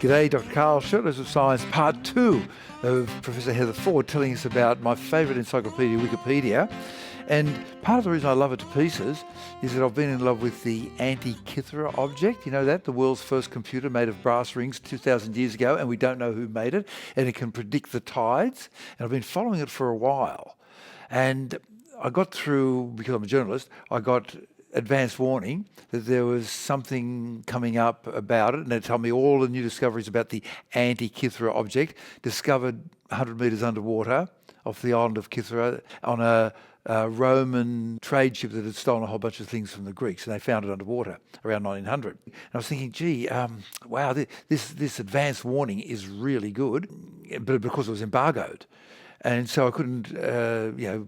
G'day, Dr. Carl. Shirtloads of Science, Part 2 of Professor Heather Ford telling us about my favourite encyclopedia, Wikipedia. And part of the reason I love it to pieces is that I've been in love with the Antikythera object. You know that? The world's first computer made of brass rings 2,000 years ago, and we don't know who made it. And it can predict the tides. And I've been following it for a while. And I got through, because I'm a journalist, I got advance warning that there was something coming up about it, and it told me all the new discoveries about the Antikythera object, discovered 100 metres underwater off the island of Kythera on a Roman trade ship that had stolen a whole bunch of things from the Greeks, and they found it underwater around 1900. And I was thinking, gee, wow, this advance warning is really good, but because it was embargoed. And so I couldn't,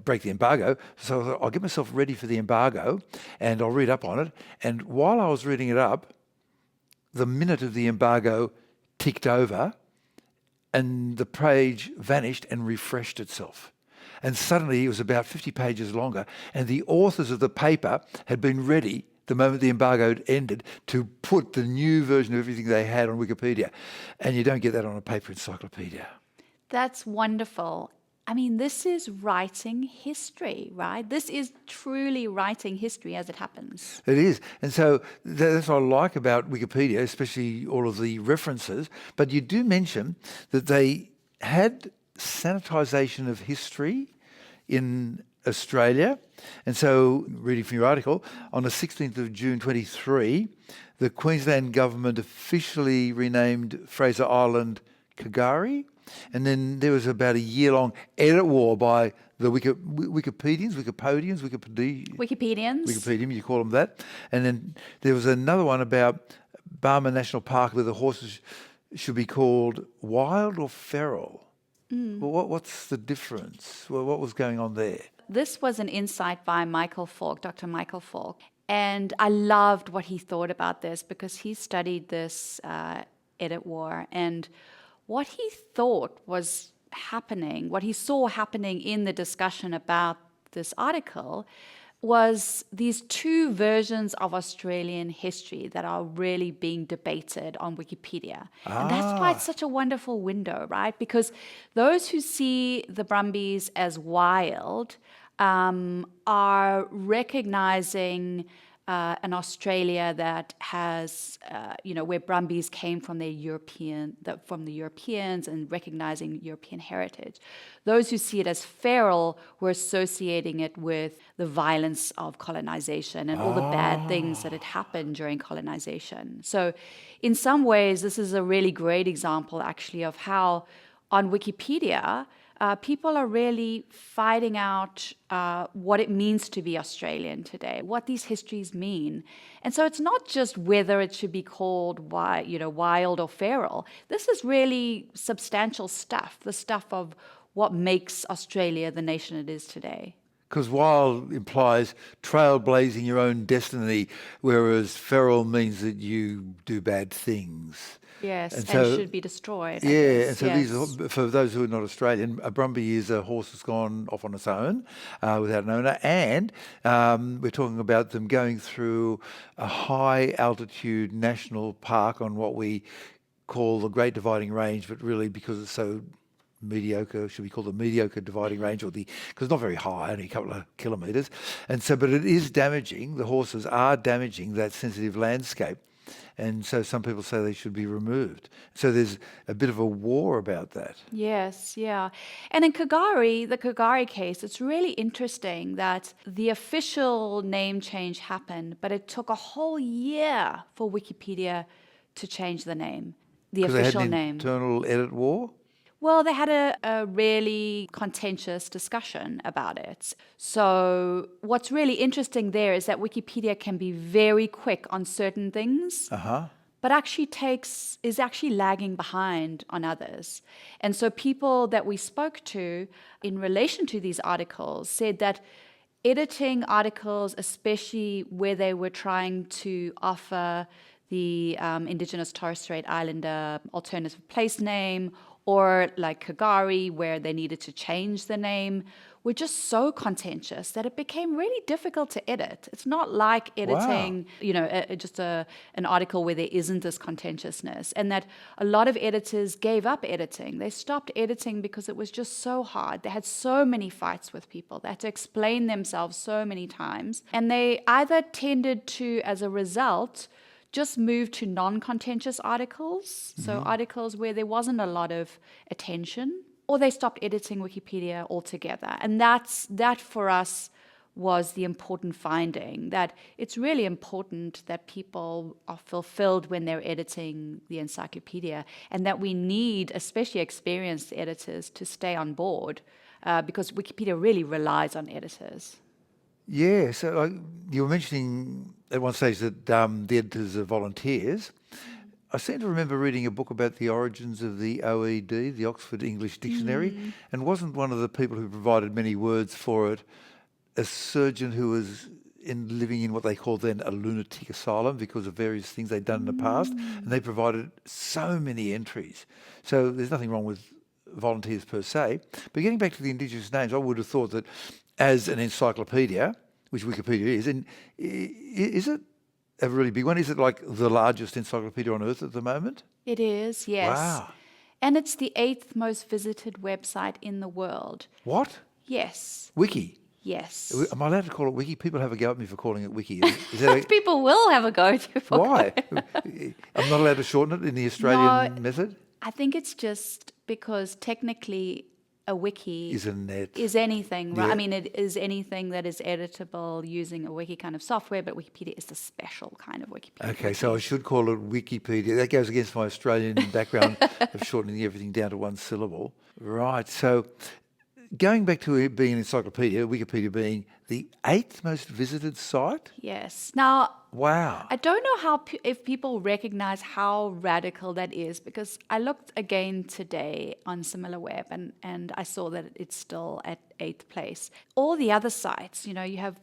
break the embargo. So I thought, I'll get myself ready for the embargo, and I'll read up on it. And while I was reading it up, the minute of the embargo ticked over, and the page vanished and refreshed itself. And suddenly it was about 50 pages longer, and the authors of the paper had been ready the moment the embargo ended to put the new version of everything they had on Wikipedia. And you don't get that on a paper encyclopedia. That's wonderful. I mean, this is writing history, right? This is truly writing history as it happens. It is. And so that's what I like about Wikipedia, especially all of the references. But you do mention that they had sanitisation of history in Australia. And so, reading from your article, on the 16th of June 23, the Queensland government officially renamed Fraser Island K'gari. And then there was about a year-long edit war by the Wikipedians, you call them that. And then there was another one about Barmah National Park where the horses should be called wild or feral. Well, what's the difference? Well, what was going on there? This was an insight by Dr. Michael Falk. And I loved what he thought about this because he studied this edit war. And what he thought was happening, what he saw happening in the discussion about this article was these two versions of Australian history that are really being debated on Wikipedia. And that's why it's such a wonderful window, right? Because those who see the Brumbies as wild are recognizing an Australia that has, where Brumbies came from the Europeans and recognizing European heritage. Those who see it as feral were associating it with the violence of colonization and all the bad things that had happened during colonization. So in some ways, this is a really great example, actually, of how on Wikipedia, people are really fighting out what it means to be Australian today, what these histories mean. And so it's not just whether it should be called wild or feral. This is really substantial stuff, the stuff of what makes Australia the nation it is today. Because wild implies trailblazing your own destiny, whereas feral means that you do bad things. Yes, and should be destroyed. Yeah, and so these are, for those who are not Australian, a Brumby is a horse that's gone off on its own without an owner, and we're talking about them going through a high-altitude national park on what we call the Great Dividing Range, but really because it's so mediocre, should we call the mediocre dividing range, or because it's not very high, only a couple of kilometres, and so, but it is damaging. The horses are damaging that sensitive landscape. And so some people say they should be removed. So there's a bit of a war about that. Yes, yeah. And in K'gari, the K'gari case, it's really interesting that the official name change happened, but it took a whole year for Wikipedia to change the name, the official name. Because they had an internal edit war? Well, they had a really contentious discussion about it. So what's really interesting there is that Wikipedia can be very quick on certain things, but is actually lagging behind on others. And so people that we spoke to in relation to these articles said that editing articles, especially where they were trying to offer the Indigenous Torres Strait Islander alternative place name, or like Kagari, where they needed to change the name, were just so contentious that it became really difficult to edit. It's not like editing, an article where there isn't this contentiousness, and that a lot of editors gave up editing. They stopped editing because it was just so hard. They had so many fights with people. They had to explain themselves so many times. And they either tended to, as a result, just move to non-contentious articles, so articles where there wasn't a lot of attention, or they stopped editing Wikipedia altogether. And that for us was the important finding, that it's really important that people are fulfilled when they're editing the encyclopedia, and that we need, especially experienced editors, to stay on board, because Wikipedia really relies on editors. Yeah, so you were mentioning at one stage that the editors are volunteers. I seem to remember reading a book about the origins of the OED, the Oxford English Dictionary, and wasn't one of the people who provided many words for it a surgeon who was living in what they called then a lunatic asylum because of various things they'd done in the past, and they provided so many entries. So there's nothing wrong with volunteers per se. But getting back to the Indigenous names, I would have thought that as an encyclopedia, which Wikipedia is, and is it a really big one? Is it like the largest encyclopedia on earth at the moment? It is, yes. Wow. And it's the 8th most visited website in the world. What? Yes. Wiki? Yes. Am I allowed to call it Wiki? People have a go at me for calling it Wiki. Is that People will have a go at you for why? I'm not allowed to shorten it in the Australian method? I think it's just because technically a wiki Is a net. is anything, right? Yeah. I mean, it is anything that is editable using a wiki kind of software, but Wikipedia is the special kind of Wikipedia. Okay, so I should call it Wikipedia. That goes against my Australian background of shortening everything down to one syllable. Right, so going back to it being an encyclopedia, Wikipedia being the 8th most visited site? Yes. Now, Wow. I don't know if people recognize how radical that is, because I looked again today on SimilarWeb and I saw that it's still at 8th place. All the other sites, you have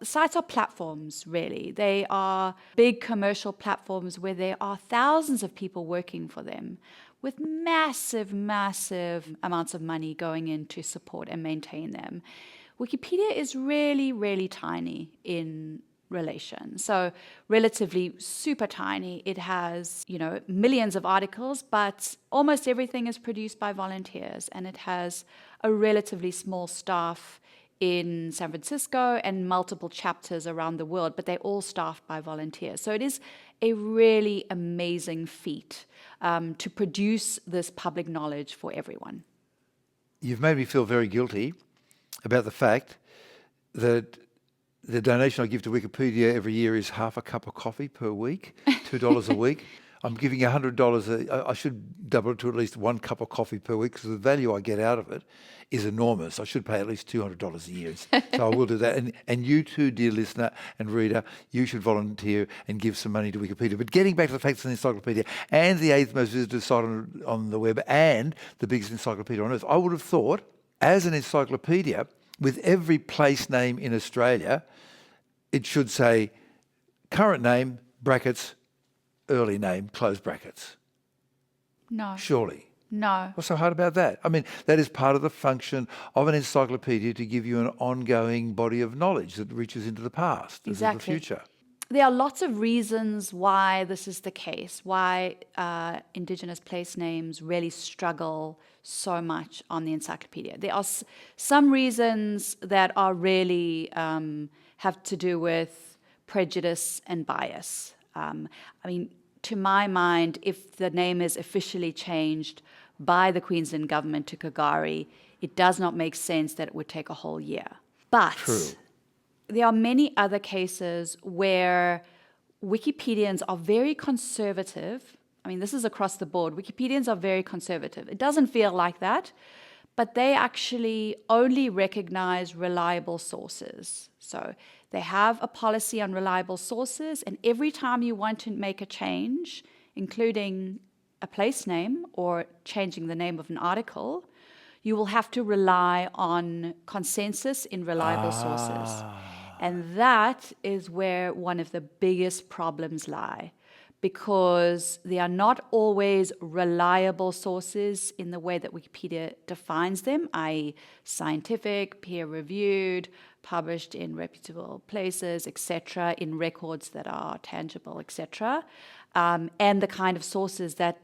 sites are platforms, really. They are big commercial platforms where there are thousands of people working for them, with massive, massive amounts of money going in to support and maintain them. Wikipedia is really, really tiny in relation. So relatively super tiny. It has, millions of articles, but almost everything is produced by volunteers, and it has a relatively small staff in San Francisco and multiple chapters around the world, but they're all staffed by volunteers. So it is a really amazing feat to produce this public knowledge for everyone. You've made me feel very guilty about the fact that the donation I give to Wikipedia every year is half a cup of coffee per week, $2 a week. I'm giving $100. I should double it to at least 1 cup of coffee per week, because the value I get out of it is enormous. I should pay at least $200 a year. So I will do that. And you too, dear listener and reader, you should volunteer and give some money to Wikipedia. But getting back to the facts of the encyclopedia and the 8th most visited site on the web and the biggest encyclopedia on earth, I would have thought, as an encyclopedia, with every place name in Australia, it should say current name, brackets, early name, close brackets. No. Surely. No. What's so hard about that? I mean, that is part of the function of an encyclopedia, to give you an ongoing body of knowledge that reaches into the past, Exactly. into the future. There are lots of reasons why this is the case, why Indigenous place names really struggle so much on the encyclopedia. There are some reasons that are really have to do with prejudice and bias. To my mind, if the name is officially changed by the Queensland government to Kagari, it does not make sense that it would take a whole year. But True. There are many other cases where Wikipedians are very conservative. This is across the board. Wikipedians are very conservative. It doesn't feel like that, but they actually only recognize reliable sources. So they have a policy on reliable sources, and every time you want to make a change, including a place name or changing the name of an article, you will have to rely on consensus in reliable sources. And that is where one of the biggest problems lie, because they are not always reliable sources in the way that Wikipedia defines them, i.e. scientific, peer-reviewed, published in reputable places, etc., in records that are tangible, etc., and the kind of sources that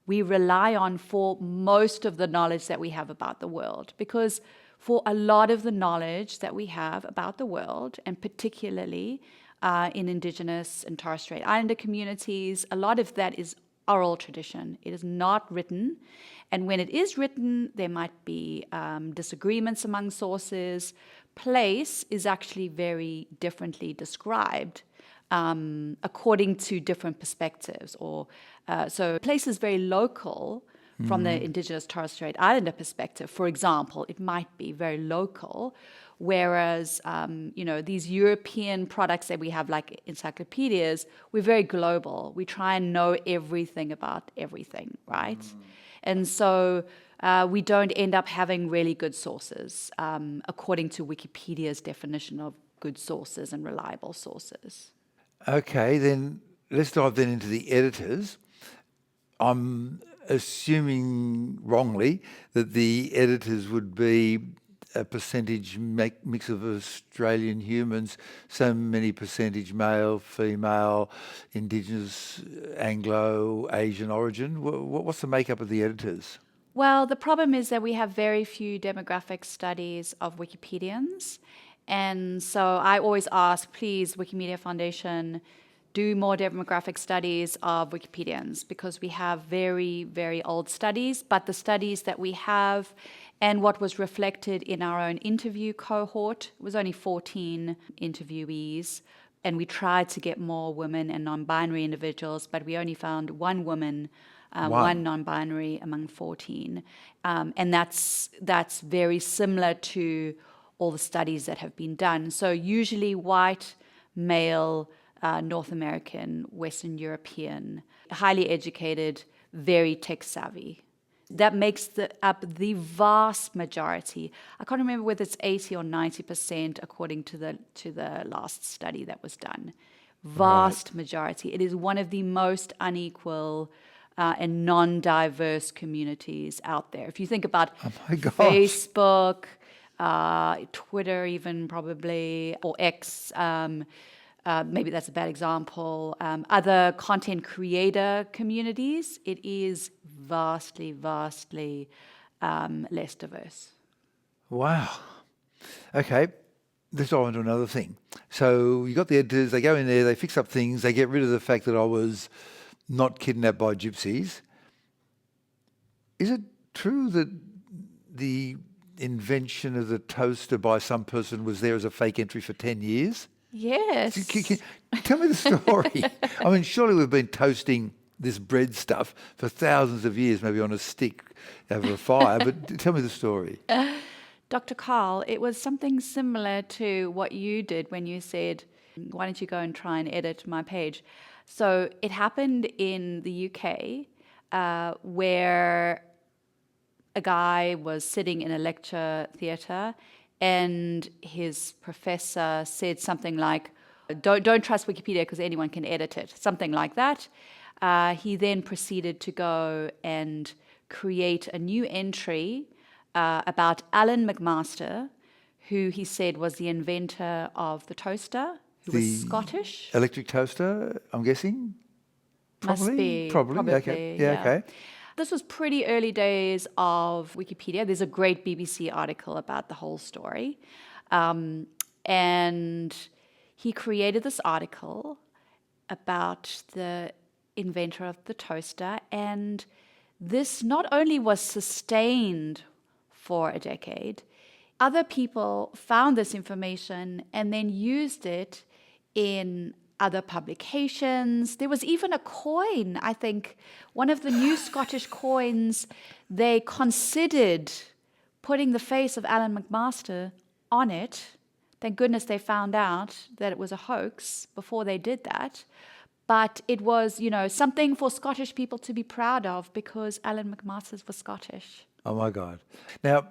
we rely on for most of the knowledge that we have about the world. Because for a lot of the knowledge that we have about the world, and particularly in Indigenous and Torres Strait Islander communities, a lot of that is oral tradition. It is not written. And when it is written, there might be disagreements among sources. Place is actually very differently described according to different perspectives. So place is very local from the Indigenous Torres Strait Islander perspective. For example, it might be very local, whereas these European products that we have, like encyclopedias, we're very global. We try and know everything about everything, right? And so we don't end up having really good sources, according to Wikipedia's definition of good sources and reliable sources. Okay, then let's dive then into the editors. I'm assuming wrongly that the editors would be a percentage mix of Australian humans, so many percentage male, female, Indigenous, Anglo, Asian origin. What's the makeup of the editors? Well, the problem is that we have very few demographic studies of Wikipedians. And so I always ask, please, Wikimedia Foundation, do more demographic studies of Wikipedians, because we have very, very old studies, but the studies that we have and what was reflected in our own interview cohort was only 14 interviewees. And we tried to get more women and non-binary individuals, but we only found one woman, one non-binary among 14. And that's very similar to all the studies that have been done. So usually white, male, North American, Western European, highly educated, very tech savvy. That makes up the vast majority. I can't remember whether it's 80 or 90% according to the last study that was done. Vast majority. It is one of the most unequal and non-diverse communities out there. If you think about Facebook, Twitter even probably, or X, maybe that's a bad example, other content creator communities, it is vastly, vastly less diverse. Wow. Okay, let's dive into another thing. So you got the editors, they go in there, they fix up things, they get rid of the fact that I was not kidnapped by gypsies. Is it true that the invention of the toaster by some person was there as a fake entry for 10 years? Yes. Tell me the story. I mean, surely we've been toasting this bread stuff for thousands of years, maybe on a stick over a fire, but tell me the story. Dr. Carl, it was something similar to what you did when you said, why don't you go and try and edit my page? So it happened in the UK where a guy was sitting in a lecture theatre and his professor said something like, don't trust Wikipedia because anyone can edit it, something like that. He then proceeded to go and create a new entry about Alan McMaster, who he said was the inventor of the toaster, who was Scottish. Electric toaster, I'm guessing? Must be. Probably. Okay. Yeah, okay. This was pretty early days of Wikipedia. There's a great BBC article about the whole story. And he created this article about the inventor of the toaster. And this not only was sustained for a decade, other people found this information and then used it in other publications. There was even a coin, I think, one of the new Scottish coins, they considered putting the face of Alan McMaster on it. Thank goodness they found out that it was a hoax before they did that. But it was, something for Scottish people to be proud of because Alan McMaster was Scottish. Oh, my God. Now,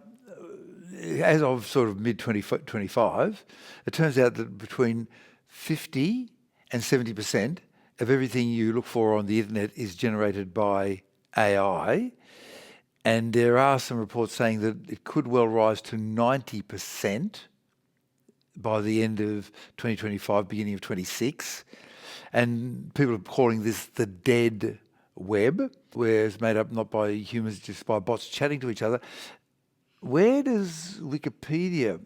as of sort of mid-25, it turns out that between 50 and 70% of everything you look for on the internet is generated by AI. And there are some reports saying that it could well rise to 90% by the end of 2025, beginning of 26. And people are calling this the dead web, where it's made up not by humans, just by bots chatting to each other. Where does Wikipedia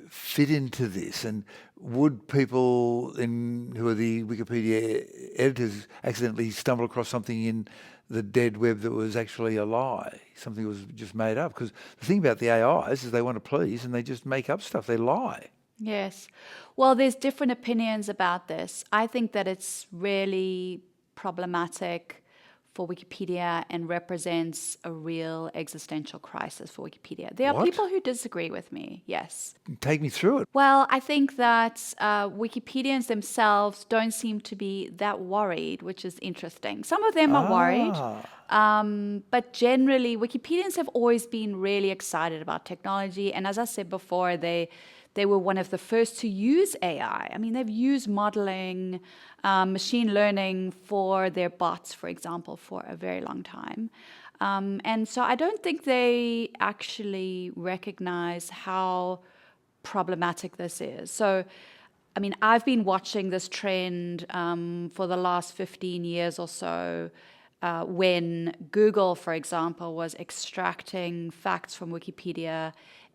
fit into this? And would people who are the Wikipedia editors accidentally stumble across something in the dead web that was actually a lie, something that was just made up? Because the thing about the AIs is they want to please and they just make up stuff. They lie. Yes. Well, there's different opinions about this. I think that it's really problematic for Wikipedia and represents a real existential crisis for Wikipedia. There are What? people who disagree with me, yes. Take me through it. Well, I think that Wikipedians themselves don't seem to be that worried, which is interesting. Some of them are worried, but generally, Wikipedians have always been really excited about technology. And as I said before, they were one of the first to use AI. I mean, they've used modeling, machine learning for their bots, for example, for a very long time. And so I don't think they actually recognize how problematic this is. So, I mean, I've been watching this trend for the last 15 years or so, when Google, for example, was extracting facts from Wikipedia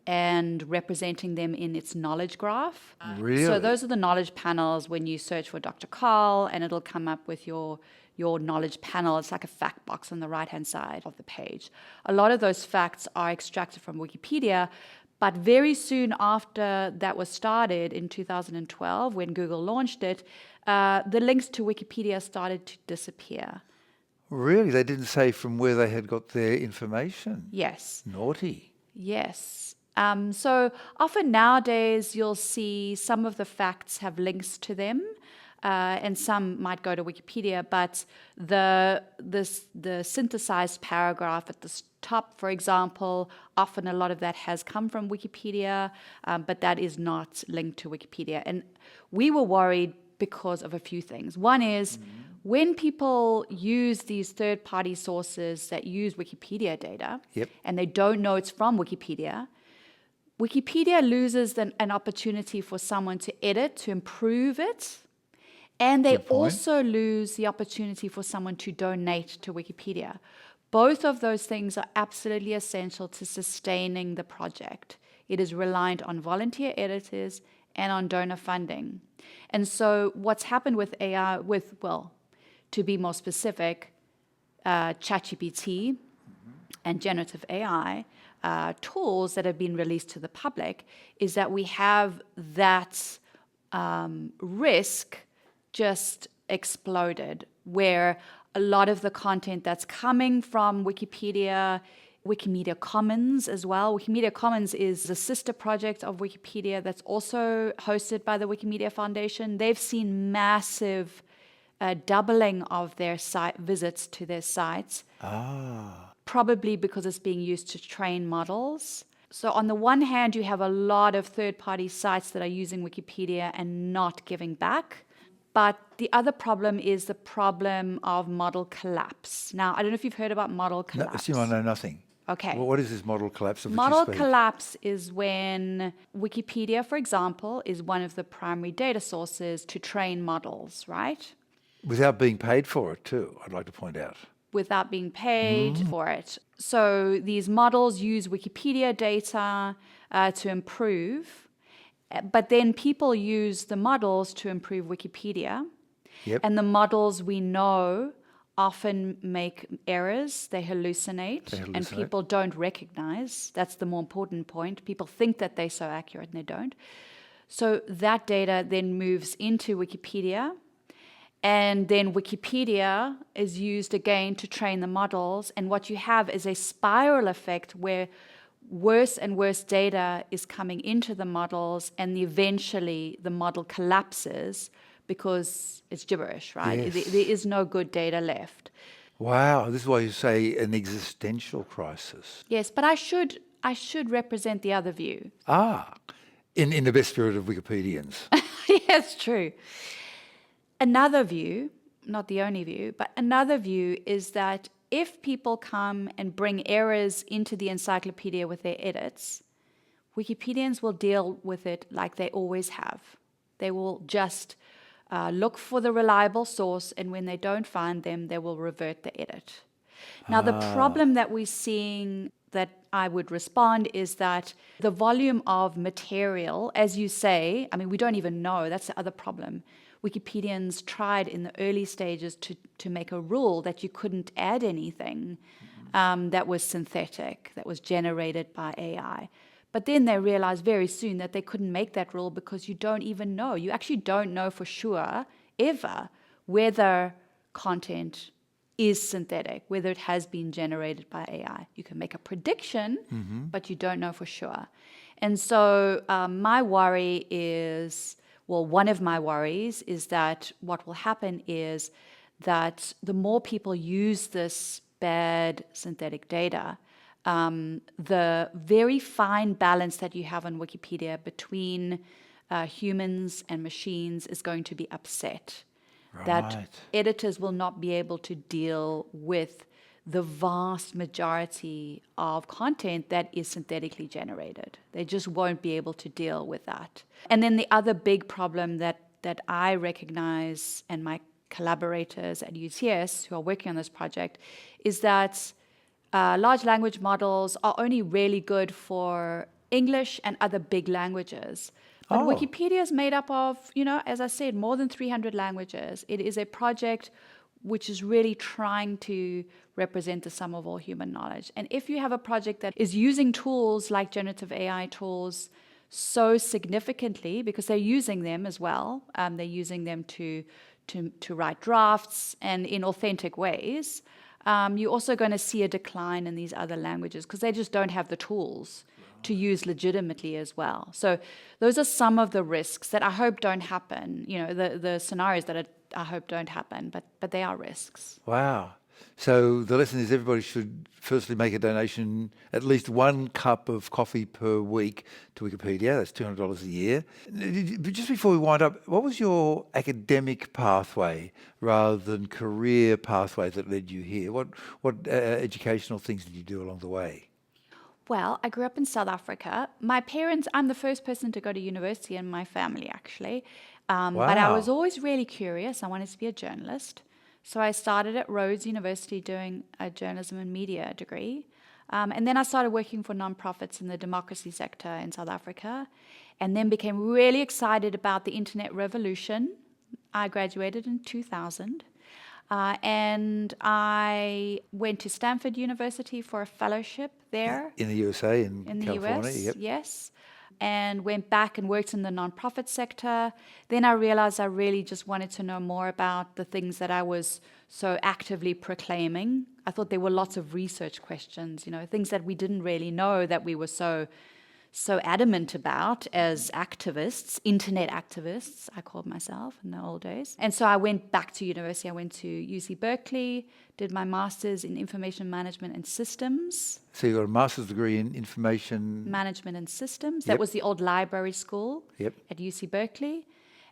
and representing them in its knowledge graph. Really? So those are the knowledge panels when you search for Dr. Carl, and it'll come up with your knowledge panel. It's like a fact box on the right-hand side of the page. A lot of those facts are extracted from Wikipedia, but very soon after that was started in 2012, when Google launched it, the links to Wikipedia started to disappear. Really? They didn't say from where they had got their information? Yes. Naughty. Yes. So often nowadays you'll see some of the facts have links to them, and some might go to Wikipedia, but the synthesized paragraph at the top, for example, often a lot of that has come from Wikipedia, but that is not linked to Wikipedia. And we were worried because of a few things. One is when people use these third-party sources that use Wikipedia data, and they don't know it's from Wikipedia, Wikipedia loses an opportunity for someone to edit, to improve it, and they also lose the opportunity for someone to donate to Wikipedia. Both of those things are absolutely essential to sustaining the project. It is reliant on volunteer editors and on donor funding. And so what's happened with AI, to be more specific, ChatGPT and generative AI tools that have been released to the public, is that we have that risk just exploded, where a lot of the content that's coming from Wikipedia Commons as well. Wikimedia Commons is a sister project of Wikipedia that's also hosted by the Wikimedia Foundation. They've seen massive doubling of their site visits to their sites. Probably because it's being used to train models. So on the one hand, you have a lot of third-party sites that are using Wikipedia and not giving back. But the other problem is the problem of model collapse. Now, I don't know if you've heard about model collapse. No, I know nothing. Okay. Well, what is this model collapse of which you Model speak? collapse is when Wikipedia, for example, is one of the primary data sources to train models, right? Without being paid for it too, I'd like to point out. Without being paid for it. So these models use Wikipedia data to improve, but then people use the models to improve Wikipedia. And the models, we know, often make errors, they hallucinate, and people don't recognize. That's the more important point. People think that they're so accurate and they don't. So that data then moves into Wikipedia, and then Wikipedia is used again to train the models. And what you have is a spiral effect where worse and worse data is coming into the models, and eventually the model collapses because it's gibberish, right? Yes. There is no good data left. Wow, this is why you say an existential crisis. Yes, but I should represent the other view. In the best spirit of Wikipedians. Yes, true. Another view not the only view, but another view is that if people come and bring errors into the encyclopedia with their edits, Wikipedians will deal with it like they always have. They will just look for the reliable source, and when they don't find them, they will revert the edit. Now, the problem that we're seeing that I would respond is that the volume of material, as you say, I mean, we don't even know. That's the other problem. Wikipedians tried in the early stages to make a rule that you couldn't add anything that was synthetic, that was generated by AI. But then they realized very soon that they couldn't make that rule because you don't even know. You actually don't know for sure, ever, whether content is synthetic, whether it has been generated by AI. You can make a prediction, but you don't know for sure. And so my worry is, well, one of my worries is that what will happen is that the more people use this bad synthetic data, the very fine balance that you have on Wikipedia between humans and machines is going to be upset. Right. That editors will not be able to deal with the vast majority of content that is synthetically generated. They just won't be able to deal with that. And then the other big problem that I recognize, and my collaborators at UTS who are working on this project, is that large language models are only really good for English and other big languages. But Wikipedia is made up of, as I said, more than 300 languages. It is a project which is really trying to represent the sum of all human knowledge. And if you have a project that is using tools like generative AI tools so significantly, because they're using them as well, they're using them to write drafts and in authentic ways, you're also going to see a decline in these other languages because they just don't have the tools to use legitimately as well. So those are some of the risks that I hope don't happen, the scenarios that I hope don't happen, but they are risks. Wow. So the lesson is everybody should firstly make a donation, at least 1 cup of coffee per week to Wikipedia. That's $200 a year. But just before we wind up, what was your academic pathway rather than career pathway that led you here? What educational things did you do along the way? Well, I grew up in South Africa. My parents, I'm the first person to go to university in my family, actually. But I was always really curious. I wanted to be a journalist. So I started at Rhodes University doing a journalism and media degree. And then I started working for nonprofits in the democracy sector in South Africa, and then became really excited about the internet revolution. I graduated in 2000. And I went to Stanford University for a fellowship there. In the USA, in California? The US, yep. Yes. And went back and worked in the nonprofit sector. Then I realized I really just wanted to know more about the things that I was so actively proclaiming. I thought there were lots of research questions, things that we didn't really know that we were so adamant about as activists, internet activists, I called myself in the old days. And so I went back to university. I went to UC Berkeley, did my master's in information management and systems. So you got a master's degree in information Management and systems. Yep. That was the old library school at UC Berkeley.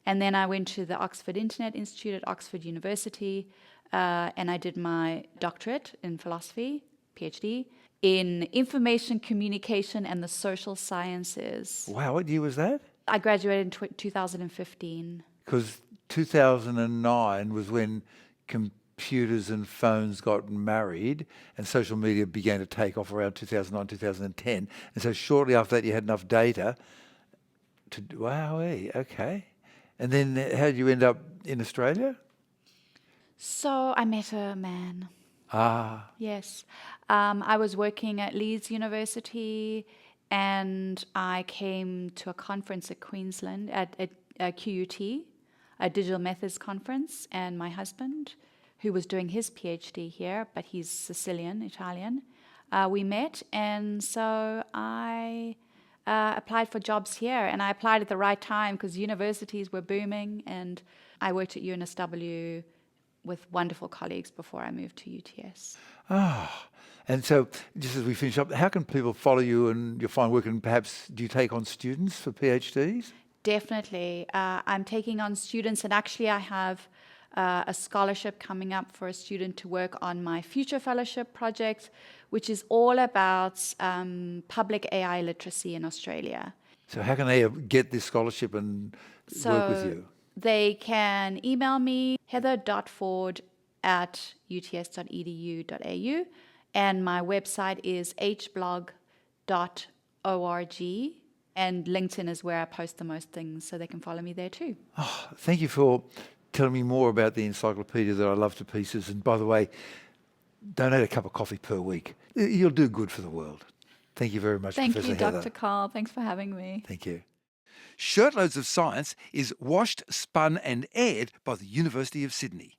And then I went to the Oxford Internet Institute at Oxford University, and I did my doctorate in philosophy, PhD, in information communication and the social sciences. Wow, what year was that? I graduated in 2015. Because 2009 was when computers and phones got married and social media began to take off around 2009, 2010. And so shortly after that, you had enough data to... Wow, okay. And then how did you end up in Australia? So I met a man. Ah. Yes. I was working at Leeds University, and I came to a conference at Queensland, at QUT, a digital methods conference, and my husband, who was doing his PhD here, but he's Sicilian, Italian, we met, and so I applied for jobs here, and I applied at the right time because universities were booming, and I worked at UNSW with wonderful colleagues before I moved to UTS. And so just as we finish up, how can people follow you and your fine work, and perhaps do you take on students for PhDs? Definitely. I'm taking on students, and actually I have a scholarship coming up for a student to work on my future fellowship project, which is all about public AI literacy in Australia. So how can they get this scholarship and work with So you? they can email me, heather.ford@uts.edu.au, and my website is hblog.org, and LinkedIn is where I post the most things, so they can follow me there too. Oh, thank you for telling me more about the encyclopedia that I love to pieces. And by the way, donate a cup of coffee per week. You'll do good for the world. Thank you very much, Thank Professor you, Heather. Dr. Carl. Thanks for having me. Thank you. Shirtloads of Science is washed, spun and aired by the University of Sydney.